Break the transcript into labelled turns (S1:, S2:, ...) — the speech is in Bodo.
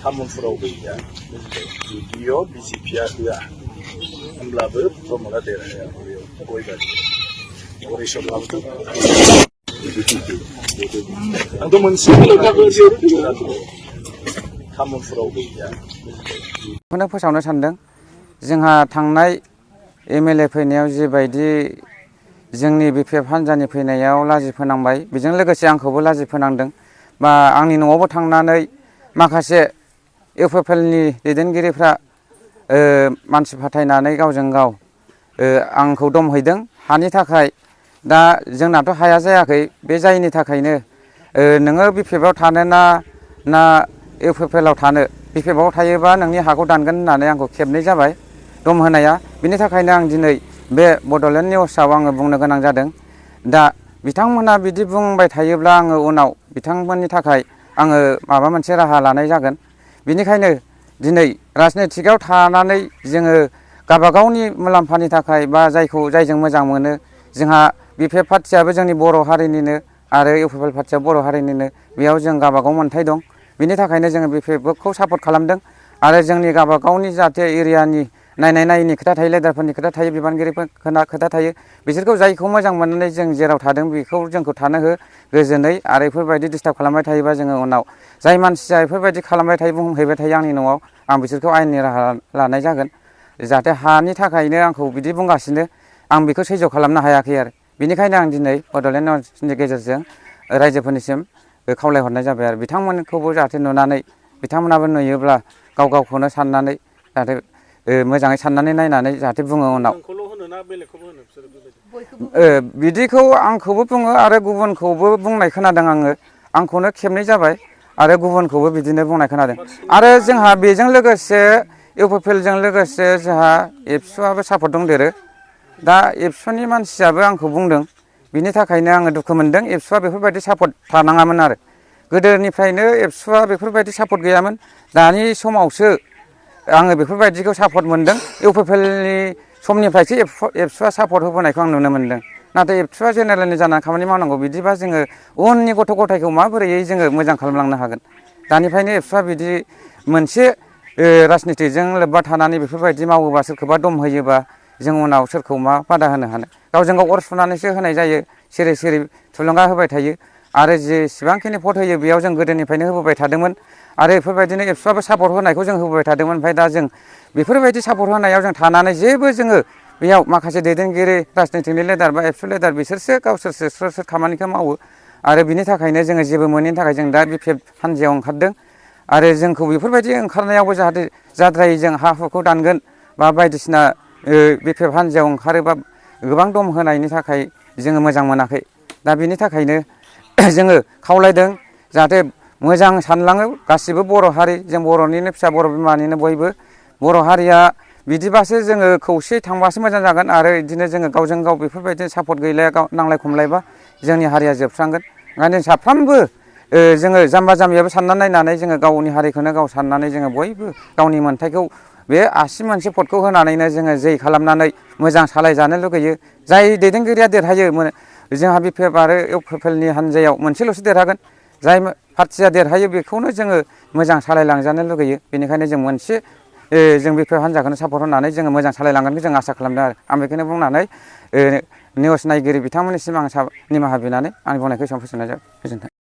S1: खामुनफोराव गैया जुदिअ बिजेपिआ होआ होमब्लाबो प्रमदआ देरहाया गयबारि परिसरआबोथ' आंथ' मोनसे खामुनफोराव गैया
S2: बेखौनो फोसावनो सानदों जोंहा थांनाय एमएलए फैनायाव जिबायदि जोंनि बिपिएफ हान्जानि फैनायाव लाजि फोनांबाय बेजों लोगोसे आंखौबो लाजि फोनांदों बा आंनि न'आवबो थांनानै माखासे इउपिएफएलनि दैदेनगिरिफ्रा मानसि फाथायनानै गावजों गाव आंखौ दमहैदों हानि थाखाय दा जोंनाथ' हाया जायाखै बे जायैनि थाखायनो नोङो बिपिएफआव थानो ना इउपिएफएलआव थानो बिपिएफआव थायोबा नोंनि हाखौ दानगोन होननानै आंखौ खेबनै जाबाय दम होनाया बिनि थाखायनो आं दिनै बे बड'लेण्ड निउसाव आङो बुंनो गोनां जादों दा बिथांमोना बिदि बुंबाय थायोब्ला आङो उनाव बिथांमोननि थाखाय आङो माबा मोनसे राहा लानाय जागोन बिनिखायनो दिनै राजनितिकआव थानानै जोङो गावबागावनि मुलाम्फानि थाखाय बा जायजों मोजां मोनो जोंहा बिपिएफ पार्टियाबो जोंनि बर' हारिनिनो आरो इउपिएफएल पार्टिया बर' हारिनिनो बेयाव जों गावबागाव मोन्थाय दं बिनि थाखायनो जोङो बिपिएफखौ सापर्ट खालामदों आरो जोंनि गावबागावनि जाहाथे एरियानि नायनाय नायैनि खोथा थायो लेदारफोरनि खोथा थायो बिबानगिरिफोरनि खोथा थायो बिसोरखौ जायखौ मोजां मोननानै जों जेराव थादों बेखौ जोंखौ थानो हो गोजोनै आरो बेफोरबायदि डिस्टार्ब खालामबाय थायोबा जोङो उनाव जाय मानसिया बेफोरबायदि खालामबाय थायो बुंहैबाय थायो आंनि न'आव आं बिसोरखौ आयेननि राहा लानाय जागोन जाहाथे हानि थाखायनो आंखौ बिदि बुंगासिनो आं बेखौ सैज्य खालामनो हायाखै आरो बेनिखायनो आं दिनै बड'लेण्ड निउसनि गेजेरजों रायजोफोरनिसिम खावलायहरनाय जाबाय आरो बिथांमोनखौबो जाहाथे नुनानै बिथांमोनाबो नुयोब्ला गावखौनो साननानै जाहाथे मोजाङै साननानै नायनानै जाहाथे बुङो उनाव बिदिखौ आंखौबो बुङो आरो गुबुनखौबो बुंनाय खोनादों आङो आंखौनो खेबनै जाबाय आरो गुबुनखौबो बिदिनो बुंनाय खोनादों आरो जोंहा बेजों लोगोसे इउपिएफएलजों लोगोसे जोंहा एबसुआबो सापर्ट दंदेरो दा एबसुनि मानसियाबो आंखौ बुंदों बिनि थाखायनो आङो दुखु मोनदों एबसुआ बेफोरबायदि सापर्ट थानाङामोन आरो गोदोनिफ्रायनो एबसुआ बेफोरबायदि सापर्ट गैयामोन दानि समावसो आङो बेफोरबायदिखौ सापर्ट मोनदों इउपिएफएलनि समनिफ्रायसो एबसुआ सापर्ट होबोनायखौ आं नुनो मोनदों नाथाय एबसुआ जेनेरेलनि जानानै खामानि मावनांगौ बिदिबा जोङो उननि गथ' गथायखौ माबोरैयै जोङो मोजां खालामलांनो हागोन दानिफ्रायनो एबसुआ बिदि मोनसे राजनितिजों लोब्बा थानानै बेफोरबायदि मावोबा सोरखौबा दम होयोबा जों उनाव सोरखौ मा बादा होनो हानो गावजों गाव अर सुनानैसो होनाय जायो सिरि सिरि थुलुंगा होबाय थायो आरो जेसेबांखिनि भट होयो बेयाव जों गोदोनिफ्रायनो होबोबाय थादोंमोन आरो बेफोरबायदिनो एबसुआबो सापर्ट होनायखौ जों होबोबाय थादोंमोन ओमफ्राय दा जों बेफोरबायदि सापर्ट होनायाव जों थानानै जेबो जोङो बेयाव माखासे दैदेनगिरि राजनितिकनि लिडार बा एबसु लिडार बिसोरसो गावसोरसो सोर खामानिखौ मावो आरो बिनि थाखायनो जोङो जेबो मोनैनि थाखाय जों दा बिपिएफ हान्जायाव ओंखारदों आरो जोंखौ बेफोरबायदि ओंखारनायावबो जाहाथे जाद्रायै जों हा हुखौ दानगोन बा बायदिसिना बिपिएफ हान्जायाव ओंखारोबा गोबां दम होनायनि थाखाय जोङो मोजां मोनाखै दा बिनि थाखायनो जोङो खावलायदों जाहाथे मोजां सानलाङो गासिबो बर' हारि जों बर'निनो फिसा बर' बिमानिनो बयबो बर' हारिया बिदिबासो जोङो खौसे थांबासो मोजां जागोन आरो बिदिनो जोङो गावजों गाव बेफोरबायदिनो सापर्ट गैलाया नांलाय खमलायबा जोंनि हारिया जोबस्रांगोन ओंखायनो साफ्रोमबो जोङो जाम्बा जाम्बियाबो साननानै नायनानै जोङो गावनि हारिखौनो गाव साननानै जोङो बयबो गावनि मोन्थायखौ बे आसि मोनसे भटखौ होनानैनो जोङो जै खालामनानै मोजां सालायजानो लुगैयो जाय दैदेनगिरिया देरहायो जोंहा बिपिएफ आरो इउपिएफएलनि हान्जायाव मोनसेल'सो देरहागोन जाय पार्टिया देरहायो बेखौनो जोङो मोजां सालायलांजानो लुगैयो बेनिखायनो जों मोनसे जों बिपिएफ हान्जाखौनो सापर्ट होनानै जोङो मोजां सालायलांगोनखौ जों आसा खालामदों आरो आं बेखौनो बुंनानै निउस नायगिरि बिथांमोननिसिम आं निमाहा बिनानै आंनि बुंनायखौ एसेबां फोजोबनाय जाबाय गोजोन्थों।